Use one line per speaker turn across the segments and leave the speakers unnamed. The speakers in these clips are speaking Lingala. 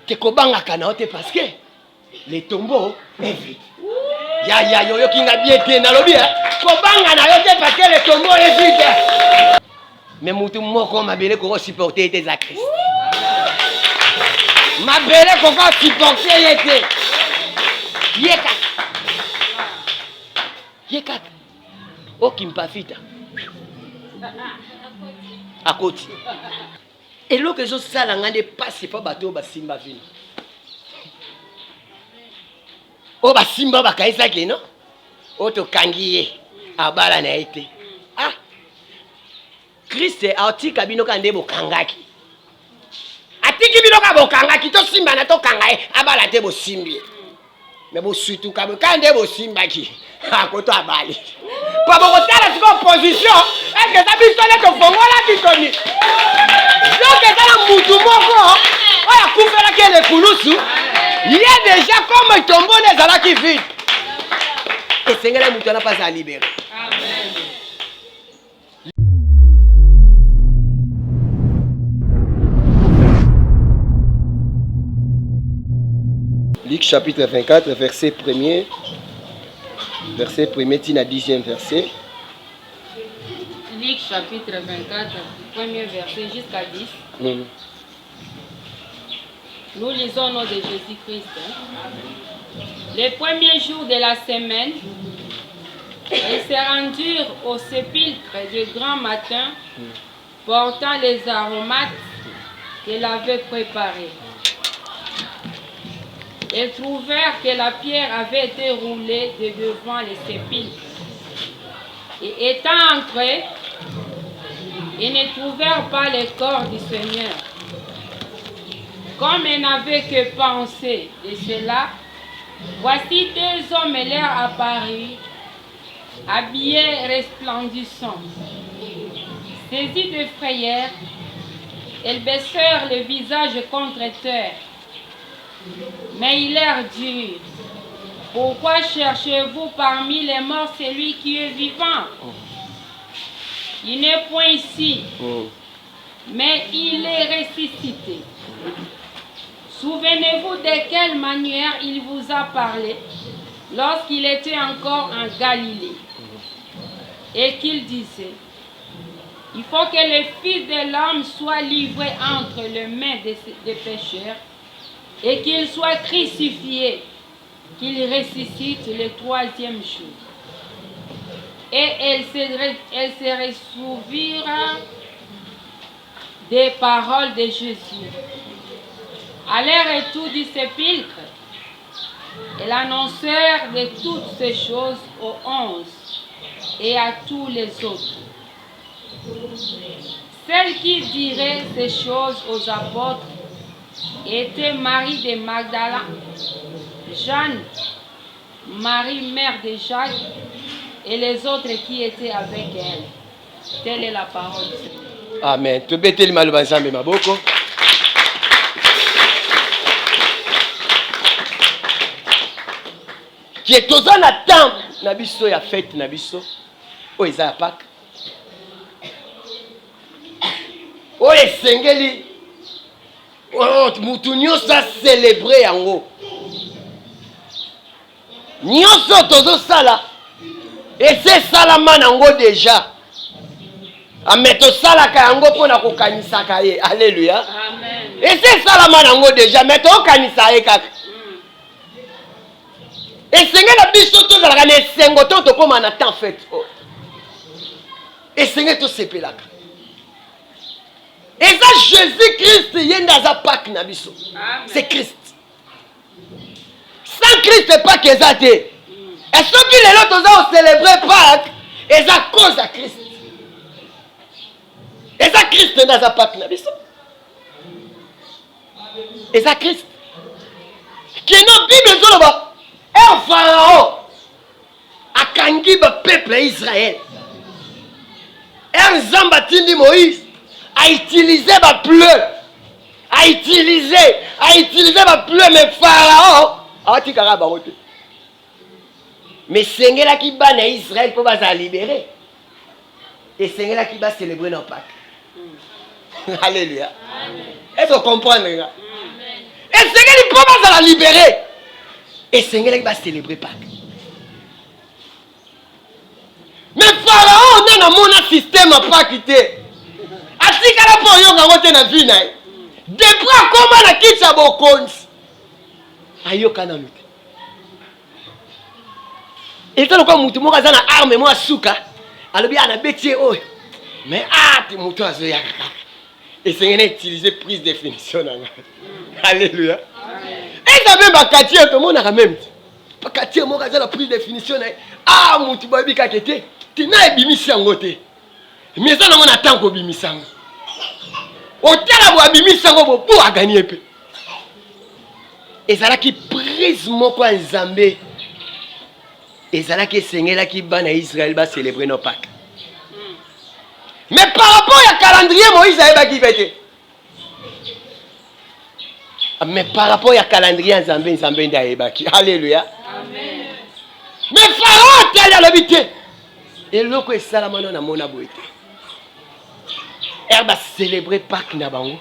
te kobanga kanaote parce que les tombeaux est vide. Ya yo kinga bien te na lobi kobanga na yo te parce que les tombeaux est vide. Mais mutu moko mabele ko supporter tes Christ. Mabele ko supporter yete. Yeka. O kimpafita. Akoti. Et l'eau que je sala ngande passe pas bateau ba simba vino. O ba simba ba kaisa ke no? O to kangiye abala na ite. Ah. Christ atika bino kande bokangaki. Atiki bino ka bokangaki to simba na to kangaye abala te bo simbi. Mais bo surtout ka kande bo simba ki. Akoto abali. Kwa boko tala siko position, est-ce que ça bistole to fongola bitoni. Donc ça la mutu moko, oya kufela ke le kulusu, il est déjà comme tombeau les ala qui vide. Et Seigneur mutu na pas à libérer. Amen. Luc chapitre 24 verset 1er. Verset 1er, tina 10e verset.
Luc chapitre 24, premier verset jusqu'à 10. Nous lisons au nom de Jésus-Christ. Les premiers jours de la semaine, ils se rendirent au sépulcre du grand matin, portant les aromates qu'il avait préparés. Ils trouvèrent que la pierre avait été roulée de devant les sépulcres. Et étant entrés, ils ne trouvèrent pas le corps du Seigneur. Comme ils n'avaient que pensé de cela, voici deux hommes leur apparus, habillés resplendissants. Saisis de frayeur, ils baissèrent le visage contre terre. Mais il leur dit, pourquoi cherchez-vous parmi les morts celui qui est vivant? Il n'est point ici, mais il est ressuscité. Souvenez-vous de quelle manière il vous a parlé lorsqu'il était encore en Galilée et qu'il disait, il faut que le Fils de l'homme soit livré entre les mains des pécheurs et qu'il soit crucifié, qu'il ressuscite le troisième jour. Et elle se ressouvirent des paroles de Jésus. À leur retour du sépulcre, ils annoncèrent de toutes ces choses aux 11 et à tous les autres. Celle qui dirait ces choses aux apôtres était Marie de Magdala, Jeanne, Marie mère de Jacques et les autres qui étaient avec elle. Telle est la parole du Seigneur.
Amen. Tu peux te mal ensemble maboko. Qui est aux en attente nabiso ya fête nabiso. O eza Pâques. O esengeli. Oh, mutu nyonso célébrer yango. Nyonso tozo sala. Et c'est salama nango déjà. Ameto sala ka yango pona ko kanisa ka ye. Alléluia. Amen. Et c'est salama nango déjà. Meto kanisa ye kaka. Et Seigneur na biso to za la ne sengo to koma na temps fait. Et Seigneur to sepelaka. Et ça Jésus-Christ yendaza Pâques na biso. C'est Christ. Sans Christ Pâques ezate. Et ceux qui les autres ont célébré Pâques, et ça cause à Christ. Et ça Christ yendaza Pâques na biso. Et ça Christ. Qui n'a Bible zo ba un pharaon a kangi ba peuple Israël. Un zambatindi Moïse a utilisé ma pleu, a utilisé ma pleu, mais Pharaon a dit qu'il mais Seigneur qui bat Israël pour va libérer. Et Seigneur qui va célébrer nos Pâques. Alléluia. Est-ce que vous comprenez? Et esengeli mpo bazala libéré esengelaki bacélébrer Pâques. Mais Pharaon nde namona système ya Pâques te atikala mpo oyonga yango te na vie na ye depuis akoma na kiti ya bokonzi ayoka nanu te eza lokola mutu moko aza na arme mo asuka alobi anabeti ye oyo mais te mutu azoyaka kaka esengeli na utiliser prise définition na ngai. Alléluia. Eza mpe bakatier tomonaka meme te bakatier moko aza na prise définition na ye mutu boyebi kaka te tina ebimisi yango te mais eza nango na ntango obimisa yango otala bo abimisi yango bopo aganie mpe ezalaki prise moko ya Nzambe ezalaki esengelaki bana Israël bacélébrer no Pâques. Mais par rapport à calendrier Moïse ayebaki fete. Mais par rapport à calendrier Nzambe nde ayebaki. Alléluia.
Amen.
Mais Pharaon tel alobi te eloko esalama na mona boye te bacélébrer Pâques na bango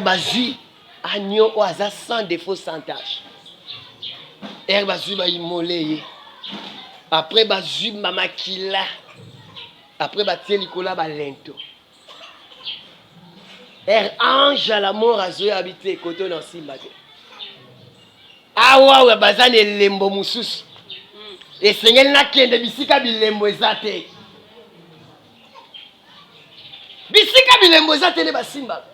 bazwi agneau oyo aza sans défaut sans tâche bazwi baimole ye après bazwi mamakila après batie likolo balento ange à la mort azoya habité koto na simba te awa baza na elembo mosusu esengeli nakende bisika bilembo eza te bisika bilembo eza te nde basimbaka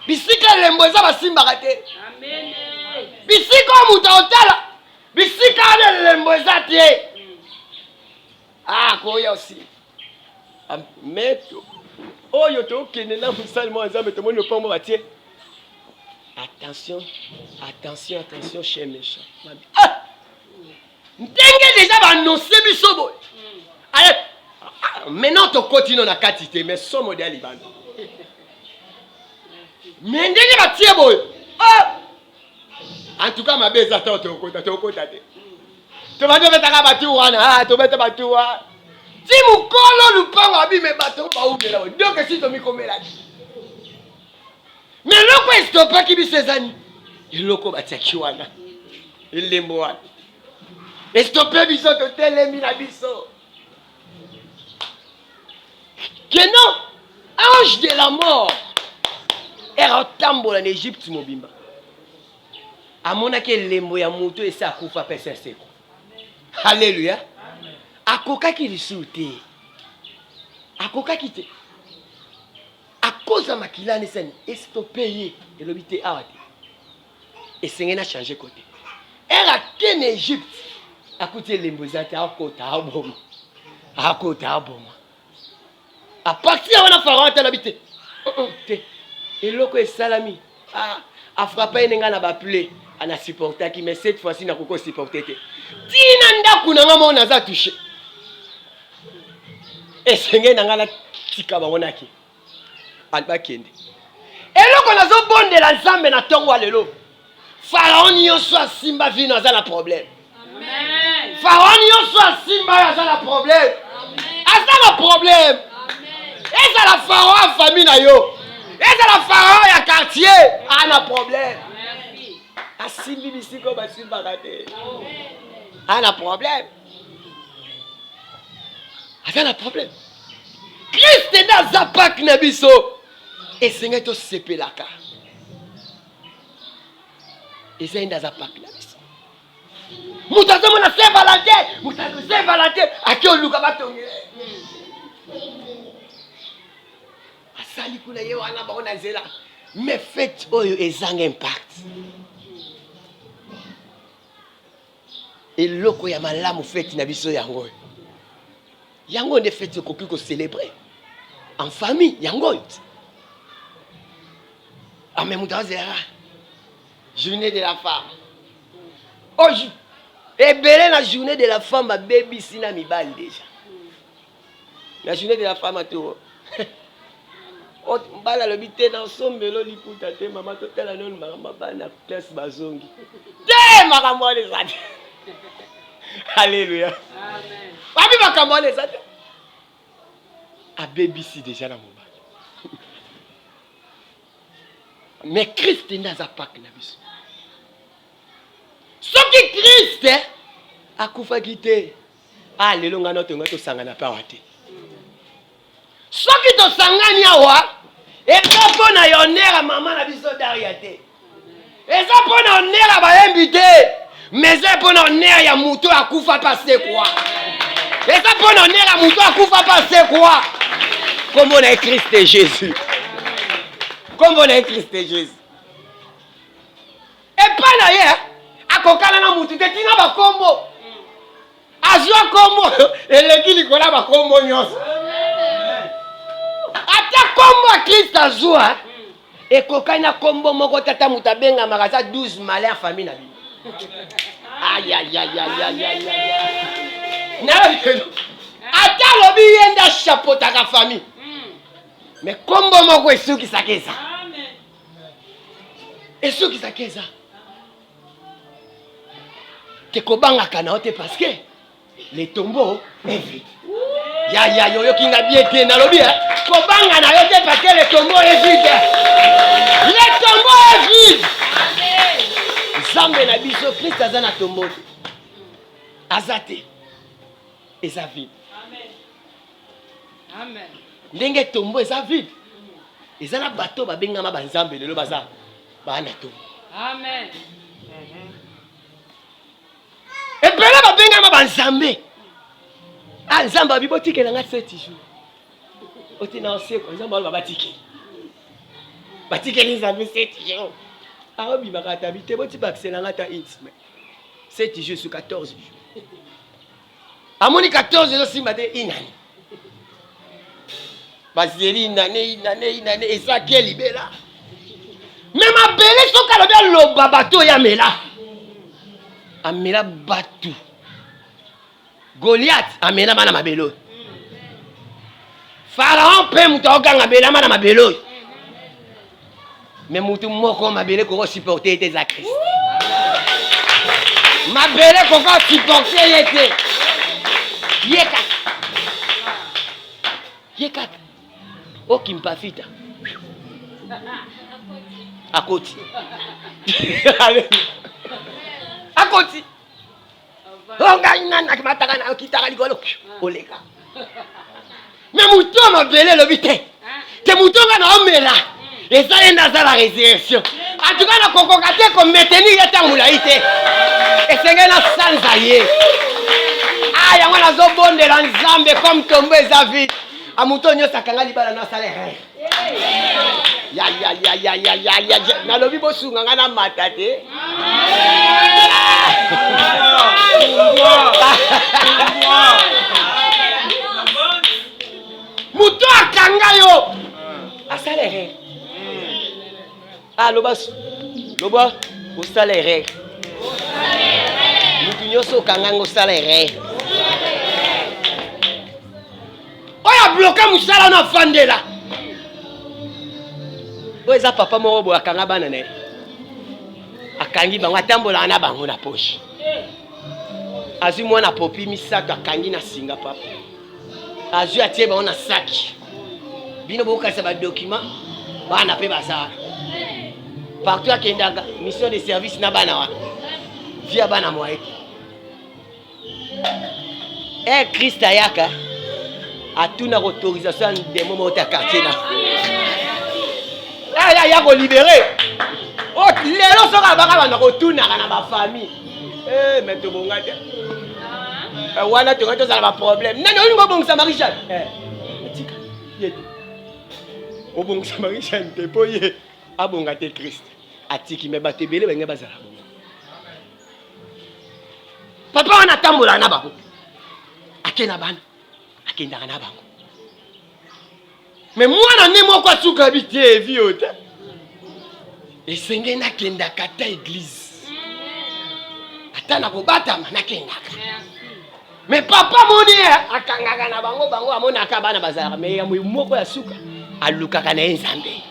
bisika lembo eza basimbaka te bisika oyo moto otala bisika ane lembo eza te koya aussi meto oyo tokende na mosali mwa Nzambe tomoni lopango batie attention chez méchant ndenge déjà banonse biso boye maintenant tokoti no na kati te mais somo de libanda mais ndenge batie boye en tout cas mabe eza ta tokota te tobandi obetaka batu wana tobeta batu wana ti mokolo lupango abime bato baumela boye donc esi tomikomelaki mais eloko estopaki biso ezani eloko batiaki wana elembo wana estope biso totelemi na biso que non ange de la mort otambola na Egypte mobimba amonaki elembo ya moto esi akufa mpe seseko. Alléluia. Akokaki lisusu te akokaki te akoza makila nesani estope ye elobi te awa te esengeli na changer côté ake na Egypte akuti elembo eza te akota aboma apartir ya wana Pharaon te alobi te te eloko esalami afrapa ye nenga na baple anasupportaki mais cette fois-ci nakoko supporte te tina ndako na nga moko naza touché esengeli na nga natika bango naki bakende eloko nazobondela Nzambe na ntongo ya lelo Pharaon nyonso asimba vino aza na problème. Pharaon nyonso asimba oyo aza na problème. Aza na problème. Ezala Pharaon ya famille na yo, ezala Pharaon ya quartier ana problème. Asimbi bisiko basimbaka te ana problème. Aza na problème. Christ nde aza Pâques na biso esengeli tosepelaka. Eza nde aza Pâques na biso. Mutu azomona Saint-Valentin aki oluka batongela asali kuna ye wana bango na nzela mais fête oyo ezanga impact. Eloko ya malamu fête na biso yango nde fête okoki kocélébrer en famille yango mais mutu azela journée de la femme oyo ebele na journée de la femme babebisi na mibali déjà la journée de la femme ato mbala lobi te na sombelo liputa te mama totala noni makambo bana classe bazongi te makambo wana eza te. Alléluia. Amen. Babi makambo wana eza te abebisi déjà na mobali Mais Christ n'a pas que na biso. Soki Christ akufa kite. Ah lelo ngana to ngato sangana pa wate. Soki to sangani awa, eza pona yonera mama na biso Daria te. Eza pona onera ba invité. Mais eza pona onera ya muto akufa passer quoi. Eza pona onera muto akufa passer quoi. Comme on a Christ Jésus. Comme on a Christ Jésus. Et pas d'ailleurs, à kokana na mutu te tina ba kombo. Azwa kombo, eleki likola ba kombo nyonso. Ata kombo a Christ azwa, e kokana kombo moko tata mutabenga magaza 12 malheurs famille na bi. Aïe aïe aïe aïe aïe aïe aïe. Na ata lobi yenda chapeau ta famille. Mais kombo moko esuki sakeza. Amen. Esuki sakeza. Te kobanga kana ote parce que les tombeaux est vide. Ya yo kinga bien te na lobi kobanga na yo te parce que les tombeaux est vide. Les tombeaux est vide. Amen. Zambe na biso Christ azana tombeau. Azate. Eza vide. Amen. Amen. Ndenge tombo eza vide. Eza na bato babengama banzambe lelo baza bana tombo. Amen. Et puis là babengama banzambe. Ah nzamba bibotike na 7 jours. Otina oseko nzamba ba batike. Batike ni nzambe 7 jours. Ah obi bakata bite boti baksela ngata intima. 7 jours sur 14 jours. Amoni 14 jours simba te inani. Bazeli inane eza ke libela. Mais ma belle soka lo bien lo babato ya mela. Amela batu. Goliath amela mana mabelo. Pharaon pe mutoka ngabela mana mabelo. Mais mutu moko mabele ko supporter tes Christ. Mabele ko supporter yete. Yeka. Okimpafita. Akoti. Akoti. Onga inana kimataka na kitaka ligolo. Oleka. Mais muto mabele lobite. Te mutonga na omela. Eza enda za la résurrection. En tout cas na kokokate ko maintenir eta mulaite. Esenge na sanzaye. Ah yango na zo bondela nzambe comme tombe eza vide. Amuto nyo sakanga libala na salaire. Ya na lobi bosunga ngana matate. Muto akanga yo. A salaire. Ah loba au salaire. Muto nyo so kanga ngo salaire. Oya bloquer musala na fandela. Oza papa moko bo akanga bana ne. Akangi bango atambola na bango na poche. Azu mwana popi misato akangi na singa papa. Azu atie bango na saki. Bino bo kasa ba document bana pe bazara. Partout akendaga mission de service na bana wa. Via bana moyeki. Christ ayaka a tout na autorisation des moments au quartier là. Ah ya ko libérer. Oh lelo soka baka bana ko tuna na ba famille. Mais to bonga te. Wana to ngato za ba problème. Nani olingo bongisa Marie-Jeanne? Tika. Yeto. O bongisa Marie-Jeanne te poye abonga te Christ. Atiki me batebele benga bazala. Papa wana tambola na bako. Akena bana. Akenda na bango. Mais moi na moko asuka bité viota. Et senge na kenda kata église. Ata na kobata na kenda. Mais papa moni akangaka na bango amona ka bana bazara mais ya moko asuka aluka kana nzambe.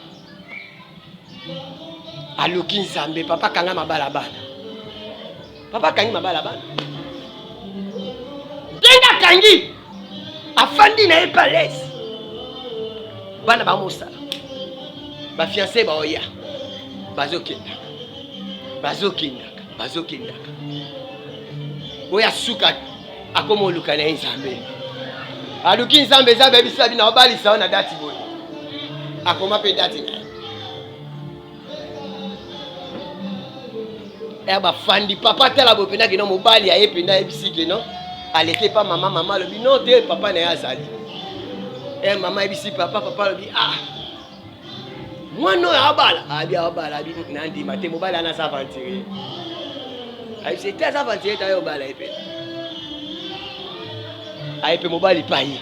Aluki nzambe papa kanga mabala bana. Papa kangi mabala bana. Denga kangi afandi na epalesi bana ba mosala ba fiancé ba oya bazokendaka oyo asuka akoma oluka na ye nzambe aluki nzambe eza bebisa bino obalisa na dati boye akoma mpe dati na ye bafandi papa tala boye mpena keno mobali aye mpena yebisi keno aleke pa mama alobi no te papa na ye azali mama yebisi papa alobi mwana oyo abala abi nandima te mobali ana aza aventurier ayebisi te aza aventurier te aye obala ye mpena aye mpe mobali pa ye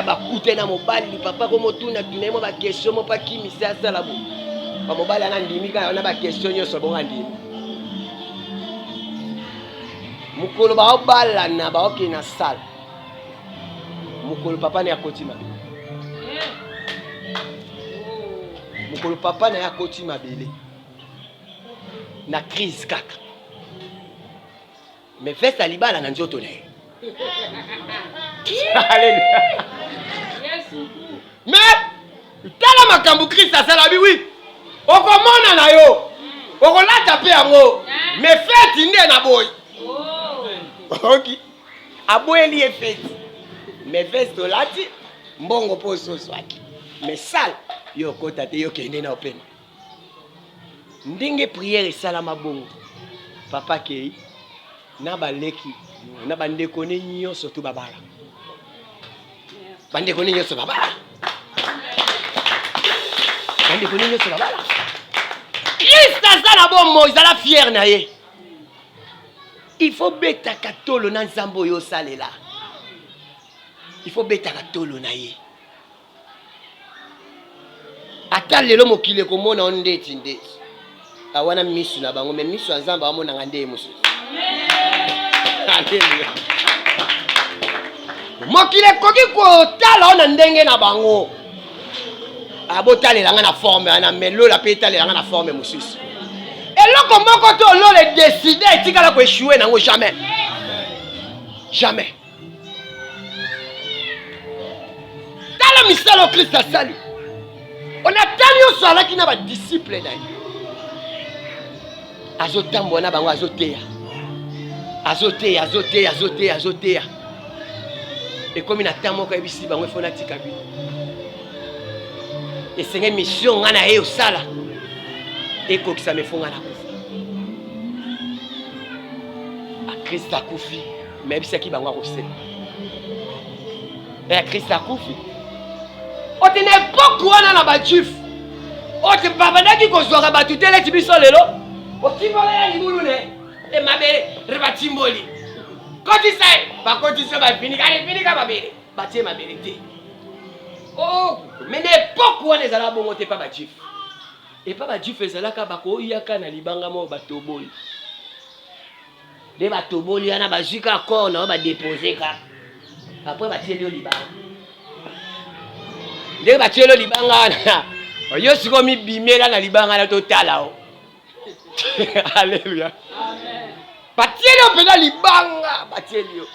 bakute na mobali papa komotuna ye mo bakestion mo pa kimisi asala bo mobali ana ndimi kaka na bakestion nyonso bongo andimi mokolo baobalana baokende na sala mokolo papa na ye akoti mabele mokolo papa na ye akoti mabele na crise kaka mais veste alibala na nzoto na ye mais tala makambo Christ asala biwi okomona na yo okolata mpe yango mais feti nde na boyi ok aboyeli ye feti mais veste olati mbongo mpo ososwaki mais sale yo okota te yo kende na opema ndenge priere esalama bongo papa kei na baleki na bandeko ne nyonso to babala bandeko ne nyonso babala Christ aza na bomoi ezala fier na ye il faut betaka tolo na nzambe oyo osalela il faut betaka tolo na ye ata lelo mokili ekomona o ndeti awana misu na bango me misu ya nzambe amonanga nde ye mosusu mokili ekoki kotala o na ndenge na bango abotalelanga na forme wana me lola mpe etalelanga na forme mosusu eloko moko to lola edeside etikala koeshue nango jamais tala misala o Kristo asali ona ta nyonso alaki na badisiple na ye azotambola na bango azoteya ekomi na ta moko yebisi bango efo natika bino esenge mission nga na ye osala ekokisa mefonga na kufa Kristo akufi me yebisaki bango akosela Kristo akufi ote na epoke wana na bajuif ote babandaki kozwaka bato te leti biso lelo otimbola ya libulu ne mabele rebatimboli kotisa bakotisa bafinika babele batie mabele te mais na epoke wana ezalaka bongo te pa bajuif epa bajuif ezalaka bakoyaka na libanga moko batoboli nde batoboli wana bazwi ka corps na oyo badepose kaka apres batieli yo libanga ndenge batieli yo libanga wana yo siko mibimiela na libanga wana totala o alleluya batieli yo mpena libanga batieli yo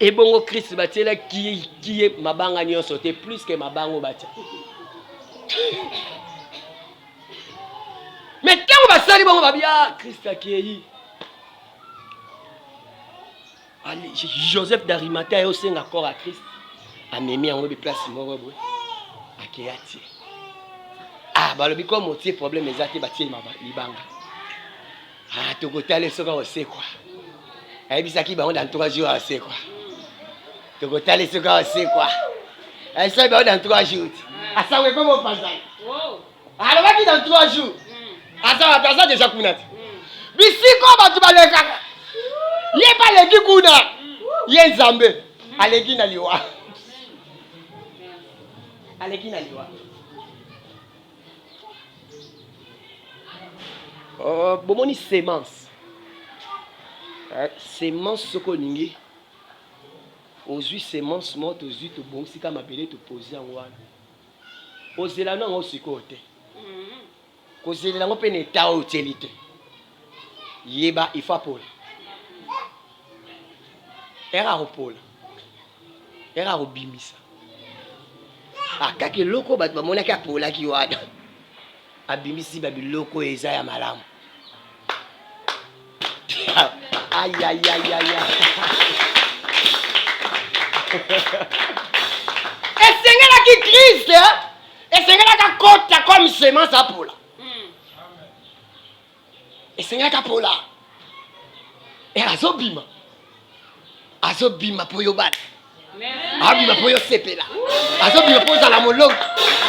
ebongo Christ batiela kiye mabanga nyonso te plus que mabango batia mais ntango basali bongo babia Christ akei Joseph d'Arimathée osenga corps à Christ amemi yango place moko boye akeya tie balobi ko motie problème eza te batie libanga tokotala soka osekwa ayebisaki bango dans 3 jours asekwa tokotala soka osekwa ayebisaki bango dans 3 jours asawe ko mopanzani alobaki dans 3 jours aza déjà kuna te bisiko bato balekaka ye baleki kuna ye nzambe aleki na liwa bomoni sémence soko olingi ozwi sémence mo tozwi tobongisika mabele topozi yango wana ozela nango sikoyo te kozelela yango mpe na eta oyo otieli te yeba ifo apola ere akopola ere akobimisa Ah, kaka eloko bato bamonaki apolaki wana abimisi babiloko eza ya malamu. Aïe aïe aïe aïe. Esengelaki Christ, esengelaki kota comme semence apola. Esengelaki apola. Et azobima. Azobima po yobana. Abima po yosepela. Azobima po zala molongo.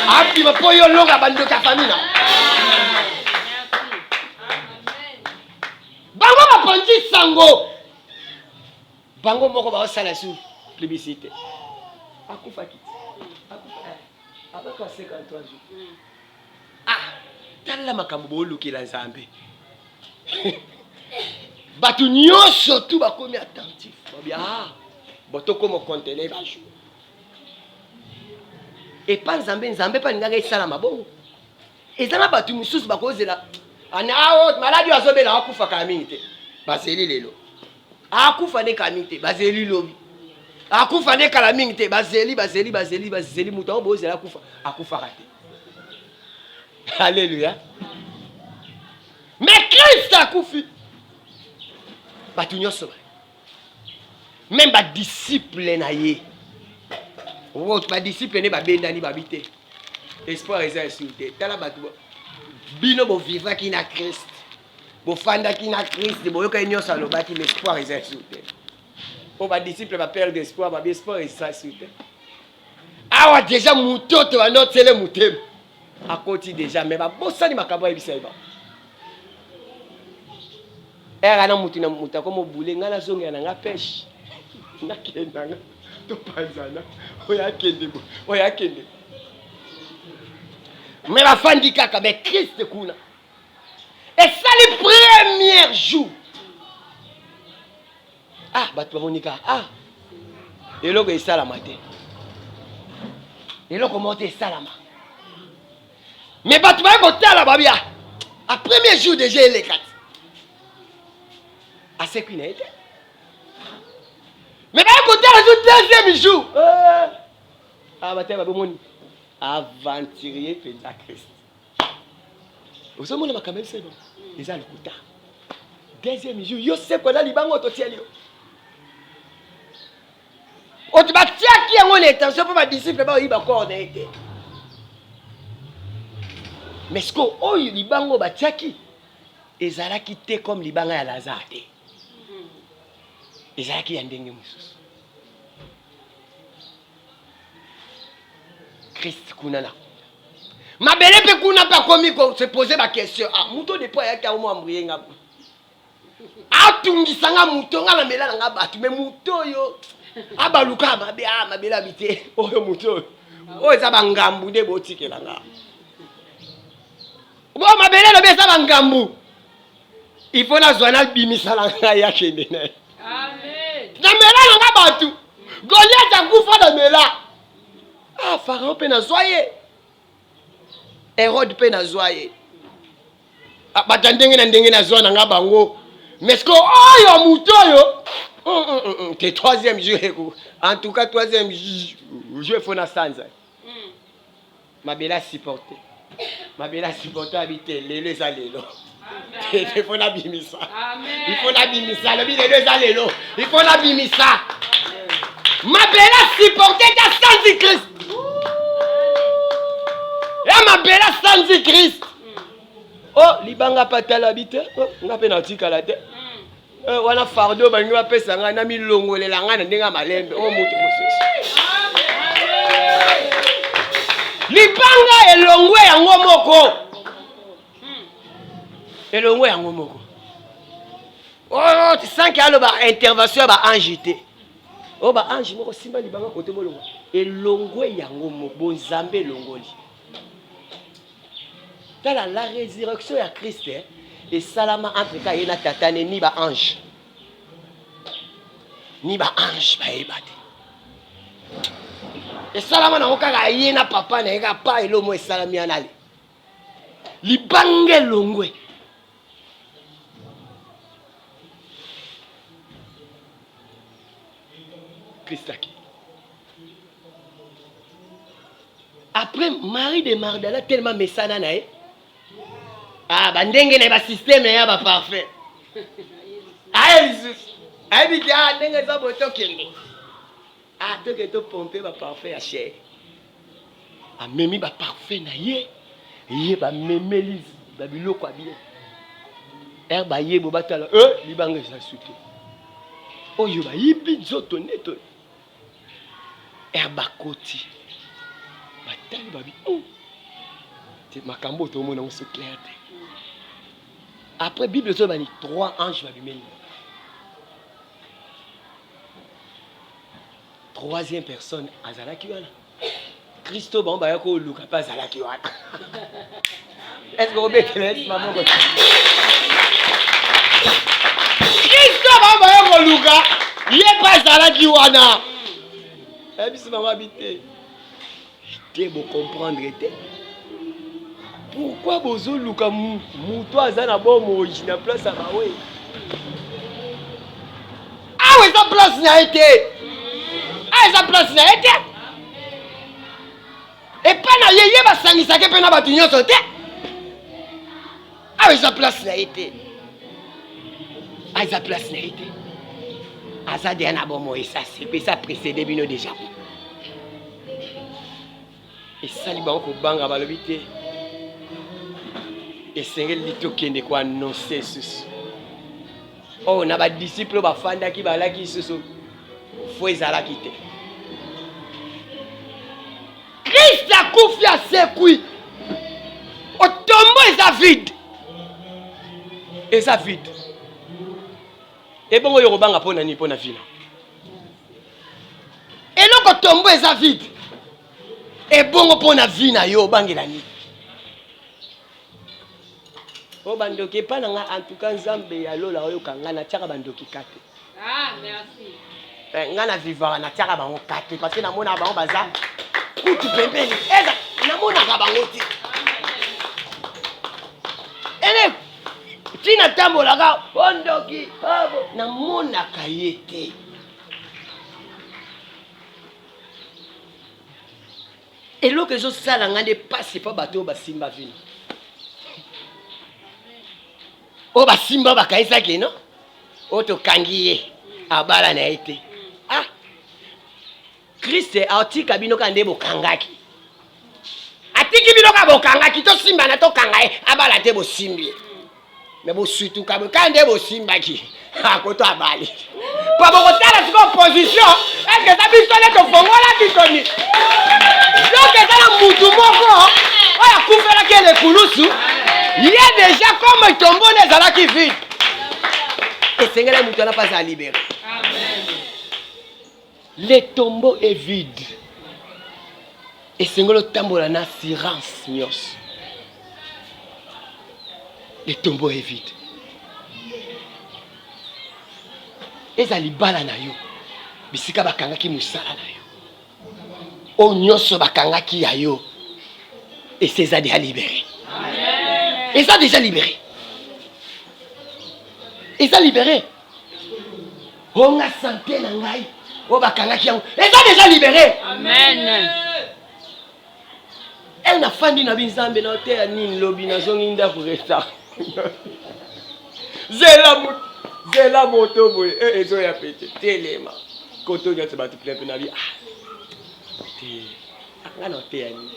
Abima po yolonga bandoka famina. Bango bapanzi sango. Bango moko baosala sur plébiscite. Akufa kiti. Akufa. Abaka 53 jours. Ah, tala makambo bolukela Nzambe. Batu nyonso tu bakomi attentif. Babia ah, botoko mo conteneur ba jour. Et pas Nzambe pas ngaka isala mabongo. Ezana batu mususu bakozela ana awo maladi azobela akufa kamite. Baseli lelo. Akufa ne kamite, baseli lobi. Akufa ne kalamite, baseli muto bozela akufa raté. Alléluia. Mais Christ a koufi. Batu nyonso. Même ba disciple na ye. Ba disciple ne ba benda ni babité. Espoir eza insulté. Tala batu bino bo vivra ki na Christ. Bo fanda ki na Christ, bo yoka nyonso alobaki mais espoir eza insulté. O ba disciple ba perdre espoir, ba espoir eza insulté. Awa déjà mutoto wa notele mutem. Akoti déjà mais ba bosani makabo ebisa ba. Era na mutu na muta komo bule ngana zonga na nga pêche. Na kenda nga to panzana. Oya kende. Mais la fin du kaka mais Christ kuna. Et ça le premier jour. Ah, batu monika. Ah. Eloko esala matin. Eloko monte salama. Mais batu ba ko tala babia. A premier jour déjà les 4. À ce qu'il n'a été. Mais bien côté le deuxième jour. Ah bah t'es pas bon aventurier fait la Christ. Vous savez mon quand même c'est bon. Les a le coup deuxième jour yo c'est quoi là libango to tieli yo. O tu batia qui en intention pour ma disciple ba yiba ko na été. Mais ce qu'on o libango batia qui ezala qui té comme libanga ya Lazare. Ezalaki ya ndenge mosusu. Christ kuna na. Mabele pe kuna pa komi ko se poser ba question. Ah, muto de po ya ka mo ambrienga. Atungisanga muto nga na mela nga batu me muto yo. Abaluka mabe mabela bite. Oyo muto. O eza bangambu de botikela nga. Bo mabele lo be sa bangambu. Il faut na zwana bimisala nga ya kende na. Amen. Na mela nga batu. Goliath akufa na mela. Ah, Pharaon pe na zoye. Hérode pe na zoye. Ah, batandenge na ndenge na zwana nga bango. Mais ce que oyo mutoyo. T'es troisième jour. En tout cas troisième jour il faut na sanza. Mabela supporter. Mabela supporter habiter lelo za lelo. Il faut na bimisa. Amen. Il faut na bimisa. Le bide lelo za lelo. Il faut na bimisa. Mabela supporter ta sans Christ. Ya mabela sans Christ. Oh, libanga patala habiter. Oh, nga pe na tika la te. Wana fardo bangi ba pesa nga na milongolela nga na ndenga malembe. Oh mutu mosusu. Libanga elongwe yango moko. Elongwe yango moko. Oh, tu sens qu'il y a une intervention ba ange te. Oh ba ange moko simba libanga kote molongo. Elongwe yango moko bonzambe longoli. Dans la résurrection de Christ, et salama entre ka yena tatane ni ba ange. Ni ba ange ba ebate. Et salama na okaka yena papa na eka pa elomo esalami anale. Libange longwe. Christ aki. Après, Marie de Magdala tellement mesana na ye. Ah, bandenge na ba système na ya ba parfait. Ah, Jesus. Ah, bi ga ndenge za boto kende. Ah, to ke to pomper ba parfait à cher. Ah, memi ba parfait na ye. Ye ba memeli ba biloko abie. Ba ye bo batala libanga za suté. Oyo ba yibi nzoto neto. Ba koti. Batali babi. C'est makambo to mona so clair. Après Bible so bani 3 anges babi meni. Troisième personne azalaki wana. Christo ba ba ko luka pa azalaki wana. Est-ce que vous mettez maman ko? Christo ba ba ko luka, ye pa azalaki wana. Ebisi maman habité. Tu vous comprendre était. Pourquoi bozo luka muto azana bon moji na place à bawe? Ah oui, ça place n'a été. Ah, ça place n'a été. Et pas na yeye ba sangisa ke pena ba tunyo sote. Ah oui, ça place n'a été. Ah, ça place n'a été. Ah, ça dernier bon moi ça c'est ça précédé bino déjà. Et ça li ba ko banga ba lobité. Et c'est li to kende ko annoncer ce. Oh, na ba disciple ba fanda ki ba la ki susu. Faut ezala kite. Christ a koufi à sekui. O tombo eza vide. Eza vide. Et bon yo banga pona ni pona vina. Et loko tombo eza vide. Et bon pona vina yo bangela ni. O bandoki pa nga en tout cas Nzambe ya lola oyo kanga na tiaka bandoki kate.
Ah, merci.
Nga na vivara na tiaka bango kate parce que na mona bango baza kutu pembeni. Eza na mona ka bango ti. Ele tina tambola ka bandoki abo na mona ka yete. Et là que je sais la ngande passe pas bateau ba simba vino. O ba simba ba kaisa ke no? O to kangiye abala na ite. Ah. Christ atika bino kande bo kangaki. Atiki bino ka bo kangaki to simba na to kangaye abala te bo simbi. Mais bo surtout ka bo kande bo simba ki. Ah ko to abali. Pa bo ko tala siko position, est-ce que ça biso le to fongola kitoni. Donc ça la mutu moko, oya kufela ke le kulusu. Il y a déjà comme tombeau les ala qui vide. Et Seigneur mutu na pas à libérer. Amen. Le tombeau est vide. Et Seigneur le tambola na assurance nyos. Le tombeau est vide. Et ça libala na yo. Bisika bakanga ki musala na yo. O nyoso bakanga ki ya yo. Et c'est déjà libéré. Amen. Et ça déjà libéré. Et ça libéré. On a santé na ngai. O bakanga ki yango. Et ça déjà libéré.
Amen.
Elle n'a fandi na binzambe na hotel ni lobi na zongi nda pour resta. Zela moto boy ezo ya pete telema. Koto nya tseba tuple na bi. Ah. Ngana hotel ni.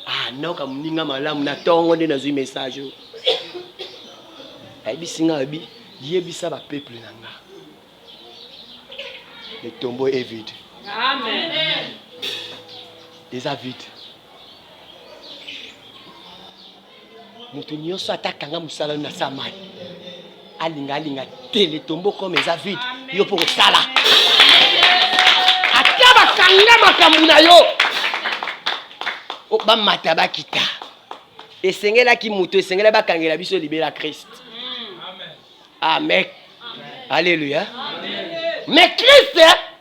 Ah, non ka muninga malamu na tongo nde na zui message. Ai bisinga bi, yebisa ba peuple nanga. Le tombeau est vide.
Amen.
Déjà vide. Mutu nyonso atakanga musala na samai. Alinga te le tombeau comme eza vide. Yo pour sala. Ataba kanga makambu na yo. O ba mata ba kita. Esengela ki mutu esengela ba kangela biso libéra Christ. Amen. Amen. Alléluia. Amen. Mais Christ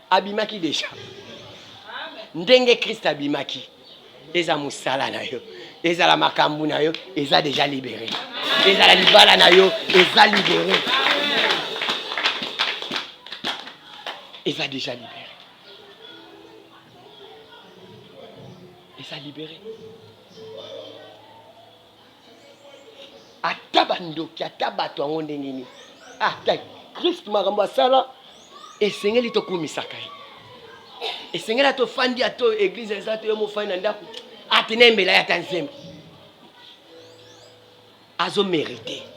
abimaki déjà. Ndenge Christ abimaki. Eza musala na yo. Eza la makambu na yo, eza déjà libéré. Eza la libala na yo, eza libéré. Eza déjà libéré. eza libéré. Ata bandoki ata bato yango ndenge nini ata Christ makambo asala esengeli tokumisaka ye, esengeli atofandi ato église eza to yo mofandi na ndako ate na embela ye ata nzembo azomérite.